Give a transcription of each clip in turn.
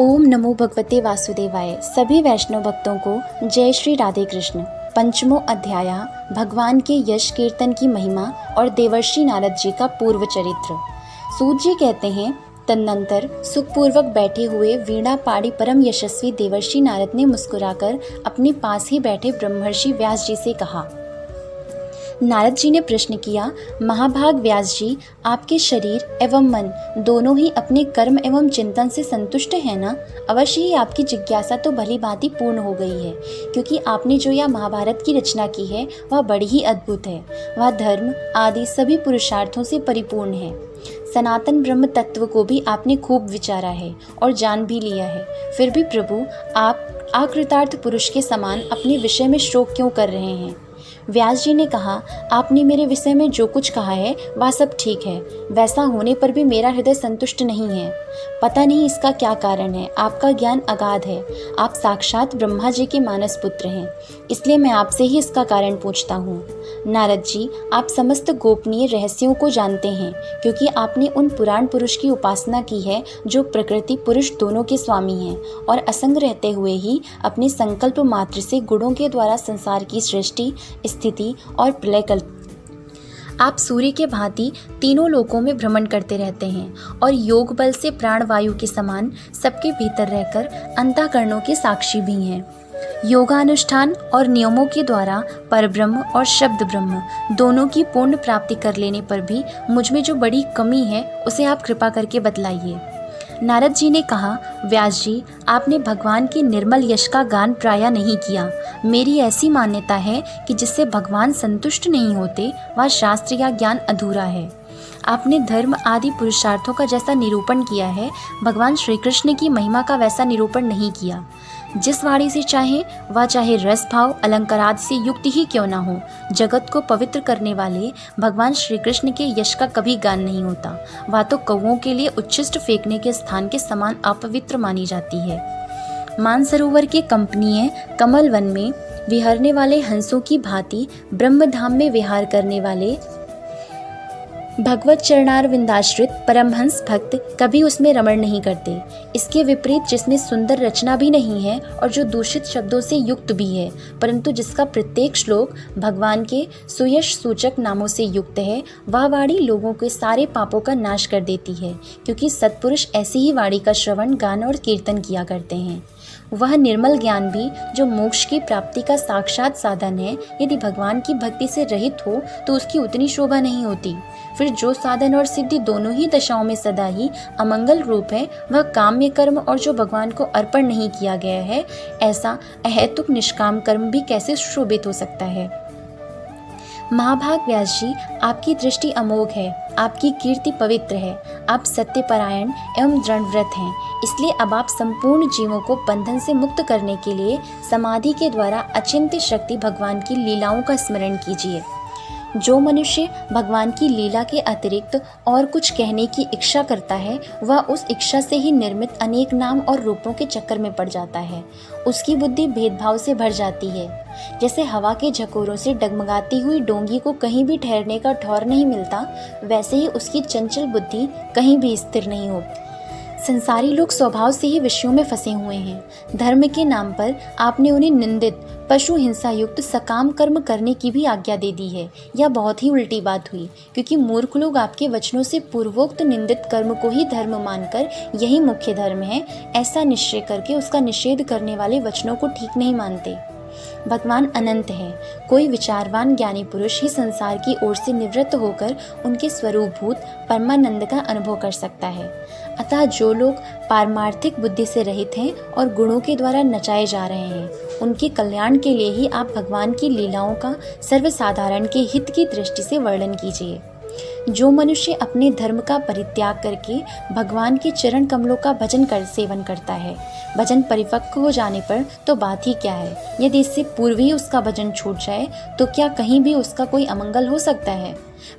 ओम नमो भगवते वासुदेवाय। सभी वैष्णव भक्तों को जय श्री राधे कृष्ण। पंचमो अध्याय भगवान के यश कीर्तन की महिमा और देवर्षि नारद जी का पूर्व चरित्र। सूत जी कहते हैं, तदनंतर सुखपूर्वक बैठे हुए वीणा पाड़ी परम यशस्वी देवर्षि नारद ने मुस्कुराकर अपने पास ही बैठे ब्रह्मर्षि व्यास जी से कहा। नारद जी ने प्रश्न किया, महाभाग व्यास जी, आपके शरीर एवं मन दोनों ही अपने कर्म एवं चिंतन से संतुष्ट है ना? अवश्य ही आपकी जिज्ञासा तो भली भांति पूर्ण हो गई है, क्योंकि आपने जो यह महाभारत की रचना की है वह बड़ी ही अद्भुत है। वह धर्म आदि सभी पुरुषार्थों से परिपूर्ण है। सनातन ब्रह्म तत्व को भी आपने खूब विचारा है और जान भी लिया है। फिर भी प्रभु, आप अकृतार्थ पुरुष के समान अपने विषय में शोक क्यों कर रहे हैं? व्यास जी ने कहा, आपने मेरे विषय में जो कुछ कहा है वह सब ठीक है। वैसा होने पर भी मेरा हृदय संतुष्ट नहीं है। पता नहीं इसका क्या कारण है। आपका ज्ञान अगाध है। आप साक्षात ब्रह्मा जी के मानस पुत्र हैं, इसलिए मैं आपसे ही इसका कारण पूछता हूँ। नारद जी, आप समस्त गोपनीय रहस्यों को जानते हैं, क्योंकि आपने उन पुराण पुरुष की उपासना की है जो प्रकृति पुरुष दोनों के स्वामी हैं और असंग रहते हुए ही अपने संकल्प मात्र से गुणों के द्वारा संसार की सृष्टि, स्थिति और प्रलय कल्प। आप सूर्य के भांति तीनों लोकों में भ्रमण करते रहते हैं और योग बल से प्राणवायु के समान सबके भीतर रहकर अंतःकरणों के साक्षी भी हैं। योगानुष्ठान और नियमों के द्वारा परब्रह्म और शब्द ब्रह्म दोनों की पूर्ण प्राप्ति कर लेने पर भी मुझ में जो बड़ी कमी है उसे आप कृपा करके बतलाइए। नारद जी ने कहा, व्यास जी, आपने भगवान के निर्मल यश का गान प्रायः नहीं किया। मेरी ऐसी मान्यता है कि जिससे भगवान संतुष्ट नहीं होते वह शास्त्र या ज्ञान अधूरा है। आपने धर्म आदि पुरुषार्थों का जैसा निरूपण किया है, भगवान श्री कृष्ण की महिमा का वैसा निरूपण नहीं किया। जिस वाणी से चाहे रस भाव अलंकार आदि से युक्त ही क्यों ना हो, जगत को पवित्र करने वाले भगवान श्री कृष्ण के यश का कभी गान नहीं होता। वह तो कौओं के लिए उच्छिष्ट फेंकने के स्थान के समान अपवित्र मानी जाती है। मानसरोवर के कंपनीय कमल वन में विहरने वाले हंसों की भांति ब्रह्मधाम में विहार करने वाले भगवत चरणारविंदाश्रित परमहंस भक्त कभी उसमें रमण नहीं करते। इसके विपरीत जिसमें सुंदर रचना भी नहीं है और जो दूषित शब्दों से युक्त भी है, परंतु जिसका प्रत्येक श्लोक भगवान के सुयश सूचक नामों से युक्त है, वह वाणी लोगों के सारे पापों का नाश कर देती है, क्योंकि सत्पुरुष ऐसी ही वाणी का श्रवण, गान और कीर्तन किया करते हैं। वह निर्मल ज्ञान भी जो मोक्ष की प्राप्ति का साक्षात साधन है, यदि भगवान की भक्ति से रहित हो तो उसकी उतनी शोभा नहीं होती। फिर जो साधन और सिद्धि दोनों ही दशाओं में सदा ही अमंगल रूप है, वह काम्य कर्म और जो भगवान को अर्पण नहीं किया गया है, ऐसा अहेतुक निष्काम कर्म भी कैसे शोभित हो सकता है? महाभाग व्यास जी, आपकी दृष्टि अमोघ है, आपकी कीर्ति पवित्र है। आप सत्यपरायण एवं दृढ़व्रत हैं, इसलिए अब आप संपूर्ण जीवों को बंधन से मुक्त करने के लिए समाधि के द्वारा अचिंत्य शक्ति भगवान की लीलाओं का स्मरण कीजिए। जो मनुष्य भगवान की लीला के अतिरिक्त और कुछ कहने की इच्छा करता है, वह उस इच्छा से ही निर्मित अनेक नाम और रूपों के चक्कर में पड़ जाता है। उसकी बुद्धि भेदभाव से भर जाती है। जैसे हवा के झकोरों से डगमगाती हुई डोंगी को कहीं भी ठहरने का ठौर नहीं मिलता, वैसे ही उसकी चंचल बुद्धि कहीं भी स्थिर नहीं होती। संसारी लोग स्वभाव से ही विषयों में फंसे हुए हैं। धर्म के नाम पर आपने उन्हें निंदित पशु हिंसा युक्त सकाम कर्म करने की भी आज्ञा दे दी है। यह बहुत ही उल्टी बात हुई, क्योंकि मूर्ख लोग आपके वचनों से पूर्वोक्त निंदित कर्म को ही धर्म मानकर यही मुख्य धर्म है ऐसा निश्चय करके उसका निषेध करने वाले वचनों को ठीक नहीं मानते। भगवान अनंत है। कोई विचारवान ज्ञानी पुरुष ही संसार की ओर से निवृत्त होकर उनके स्वरूपभूत परमानंद का अनुभव कर सकता है। अतः जो लोग पारमार्थिक बुद्धि से रहित हैं और गुणों के द्वारा नचाए जा रहे हैं, उनके कल्याण के लिए ही आप भगवान की लीलाओं का सर्वसाधारण के हित की दृष्टि से वर्णन कीजिए। जो मनुष्य अपने धर्म का परित्याग करके भगवान के चरण कमलों का भजन कर सेवन करता है, भजन परिपक्व हो जाने पर तो बात ही क्या है। यदि इससे पूर्व ही उसका भजन छूट जाए तो क्या कहीं भी उसका कोई अमंगल हो सकता है?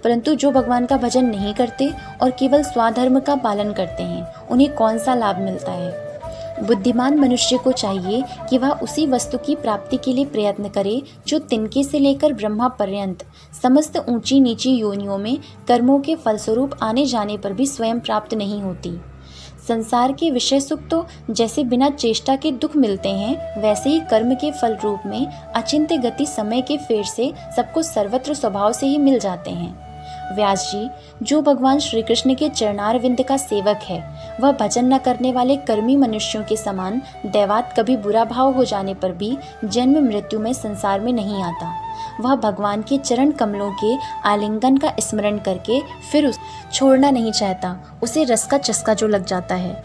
परंतु जो भगवान का भजन नहीं करते और केवल स्वधर्म का पालन करते हैं, उन्हें कौन सा लाभ मिलता है? बुद्धिमान मनुष्य को चाहिए कि वह उसी वस्तु की प्राप्ति के लिए प्रयत्न करे जो तिनके से लेकर ब्रह्मा पर्यंत समस्त ऊंची नीची योनियों में कर्मों के फलस्वरूप आने जाने पर भी स्वयं प्राप्त नहीं होती। संसार के विषय सुख तो जैसे बिना चेष्टा के दुख मिलते हैं, वैसे ही कर्म के फल रूप में अचिंत्य गति समय के फेर से सबको सर्वत्र स्वभाव से ही मिल जाते हैं। व्यास जी, जो भगवान श्री कृष्ण के चरणारविंद का सेवक है, वह भजन न करने वाले कर्मी मनुष्यों के समान दैवात कभी बुरा भाव हो जाने पर भी जन्म मृत्यु में संसार में नहीं आता। वह भगवान के चरण कमलों के आलिंगन का स्मरण करके फिर छोड़ना नहीं चाहता। उसे रस का चस्का जो लग जाता है,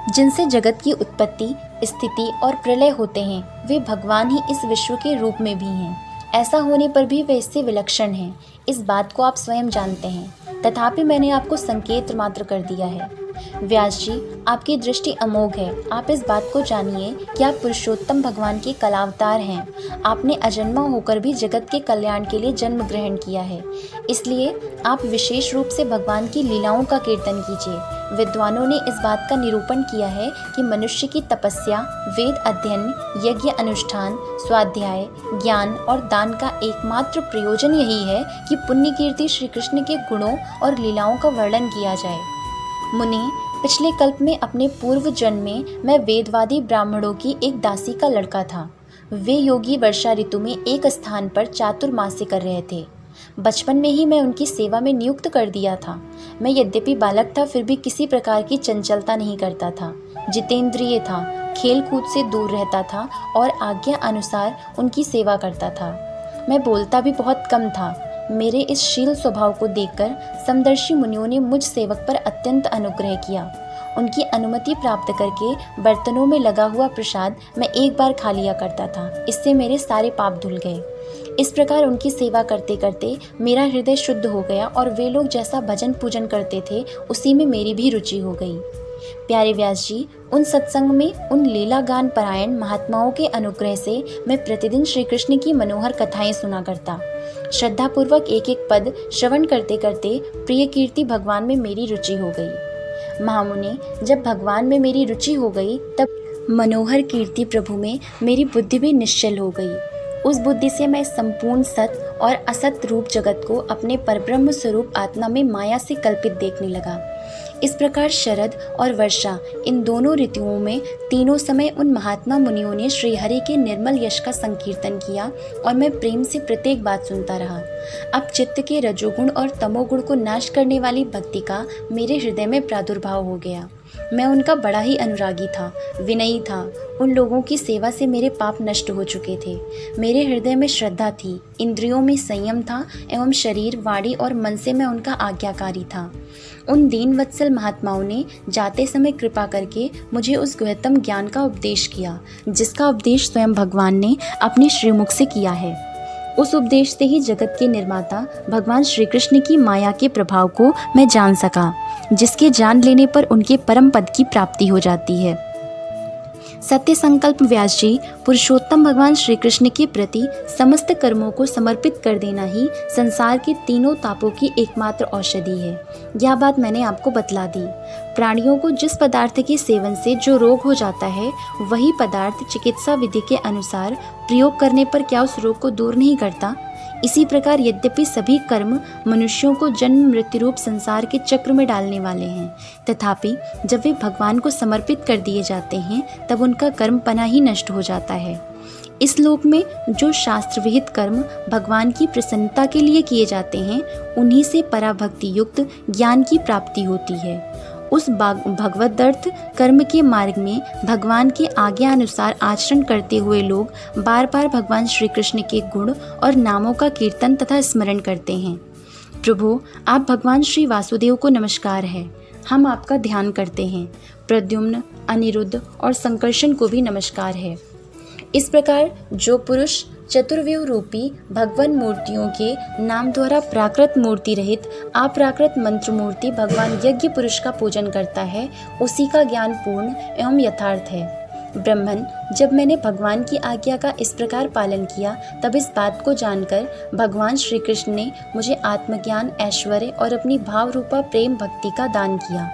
जिनसे जगत की उत्पत्ति, स्थिति और प्रलय होते हैं, वे भगवान ही इस विश्व के रूप में भी हैं। ऐसा होने पर भी वे इससे विलक्षण हैं, इस बात को आप स्वयं जानते हैं, तथापि मैंने आपको संकेत मात्र कर दिया है। व्यास जी, आपकी दृष्टि अमोघ है। आप इस बात को जानिए कि आप पुरुषोत्तम भगवान के कलावतार हैं। आपने अजन्मा होकर भी जगत के कल्याण के लिए जन्म ग्रहण किया है, इसलिए आप विशेष रूप से भगवान की लीलाओं का कीर्तन कीजिए। विद्वानों ने इस बात का निरूपण किया है कि मनुष्य की तपस्या, वेद अध्ययन, यज्ञ अनुष्ठान, स्वाध्याय, ज्ञान और दान का एकमात्र प्रयोजन यही है कि पुण्य कीर्ति श्री कृष्ण के गुणों और लीलाओं का वर्णन किया जाए। मुनि, पिछले कल्प में अपने पूर्व जन्म में मैं वेदवादी ब्राह्मणों की एक दासी का लड़का था। वे योगी वर्षा ऋतु में एक स्थान पर चातुर्मास्य कर रहे थे। बचपन में ही मैं उनकी सेवा में नियुक्त कर दिया था। मैं यद्यपि बालक था, फिर भी किसी प्रकार की चंचलता नहीं करता था। जितेंद्रिय था, खेल कूद से दूर रहता था और आज्ञा अनुसार उनकी सेवा करता था। मैं बोलता भी बहुत कम था। मेरे इस शील स्वभाव को देखकर समदर्शी मुनियों ने मुझ सेवक पर अत्यंत अनुग्रह किया। उनकी अनुमति प्राप्त करके बर्तनों में लगा हुआ प्रसाद मैं एक बार खा लिया करता था। इससे मेरे सारे पाप धुल गए। इस प्रकार उनकी सेवा करते करते मेरा हृदय शुद्ध हो गया और वे लोग जैसा भजन पूजन करते थे, उसी में मेरी भी रुचि हो गई। प्यारे व्यास जी, उन सत्संग में उन लीला गान परायण महात्माओं के अनुग्रह से मैं प्रतिदिन श्री कृष्ण की मनोहर कथाएं सुना करता। श्रद्धापूर्वक एक एक पद श्रवण करते करते प्रिय कीर्ति भगवान में मेरी रुचि हो गई। महामुनि, जब भगवान में मेरी रुचि हो गई, तब मनोहर कीर्ति प्रभु में मेरी बुद्धि भी निश्चल हो गई। उस बुद्धि से मैं संपूर्ण सत और असत रूप जगत को अपने परब्रह्म स्वरूप आत्मा में माया से कल्पित देखने लगा। इस प्रकार शरद और वर्षा, इन दोनों ऋतुओं में तीनों समय उन महात्मा मुनियों ने श्रीहरि के निर्मल यश का संकीर्तन किया और मैं प्रेम से प्रत्येक बात सुनता रहा। अब चित्त के रजोगुण और तमोगुण को नाश करने वाली भक्ति का मेरे हृदय में प्रादुर्भाव हो गया। मैं उनका बड़ा ही अनुरागी था, विनयी था। उन लोगों की सेवा से मेरे पाप नष्ट हो चुके थे। मेरे हृदय में श्रद्धा थी, इंद्रियों में संयम था एवं शरीर, वाणी और मन से मैं उनका आज्ञाकारी था। उन दीन वत्सल महात्माओं ने जाते समय कृपा करके मुझे उस गुह्यतम ज्ञान का उपदेश किया, जिसका उपदेश स्वयं भगवान ने अपने श्रीमुख से किया है। उस उपदेश से ही जगत के निर्माता भगवान श्री कृष्ण की माया के प्रभाव को मैं जान सका, जिसके जान लेने पर उनके परम पद की प्राप्ति हो जाती है। सत्य संकल्प व्यास जी, पुरुषोत्तम भगवान श्री कृष्ण के प्रति समस्त कर्मों को समर्पित कर देना ही संसार के तीनों तापों की एकमात्र औषधि है। यह बात मैंने आपको बतला दी। प्राणियों को जिस पदार्थ के सेवन से जो रोग हो जाता है, वही पदार्थ चिकित्सा विधि के अनुसार प्रयोग करने पर क्या उस रोग को दूर नहीं करता? इसी प्रकार यद्यपि सभी कर्म मनुष्यों को जन्म मृत्यु रूप संसार के चक्र में डालने वाले हैं, तथापि जब वे भगवान को समर्पित कर दिए जाते हैं, तब उनका कर्मपना ही नष्ट हो जाता है। इस लोक में जो शास्त्र विहित कर्म भगवान की प्रसन्नता के लिए किए जाते हैं, उन्हीं से पराभक्ति युक्त ज्ञान की प्राप्ति होती है। उस भगवदर्थ कर्म के मार्ग में भगवान के आज्ञा अनुसार आचरण करते हुए लोग बार बार भगवान श्री कृष्ण के गुण और नामों का कीर्तन तथा स्मरण करते हैं। प्रभु, आप भगवान श्री वासुदेव को नमस्कार है। हम आपका ध्यान करते हैं। प्रद्युम्न, अनिरुद्ध और संकर्षण को भी नमस्कार है। इस प्रकार जो पुरुष चतुर्व्यूह रूपी भगवान मूर्तियों के नाम द्वारा प्राकृत मूर्ति रहित अप्राकृत मंत्र मूर्ति भगवान यज्ञ पुरुष का पूजन करता है, उसी का ज्ञान पूर्ण एवं यथार्थ है। ब्रह्मन, जब मैंने भगवान की आज्ञा का इस प्रकार पालन किया, तब इस बात को जानकर भगवान श्री कृष्ण ने मुझे आत्मज्ञान, ऐश्वर्य और अपनी भाव रूपा प्रेम भक्ति का दान किया।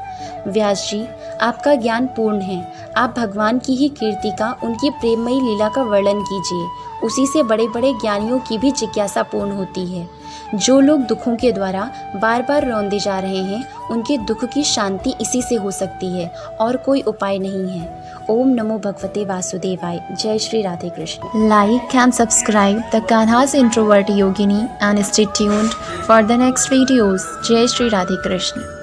व्यास जी, आपका ज्ञान पूर्ण है। आप भगवान की ही कीर्ति का, उनकी प्रेममयी लीला का वर्णन कीजिए। उसी से बड़े बड़े ज्ञानियों की भी जिज्ञासा पूर्ण होती है। जो लोग दुखों के द्वारा बार बार रौंदे जा रहे हैं, उनके दुख की शांति इसी से हो सकती है और कोई उपाय नहीं है। ओम नमो भगवते वासुदेवाय। जय Shri Radhe Krishna. Like and subscribe the Kanha's Introvert Yogini and stay tuned for the next videos. जय श्री राधे कृष्ण।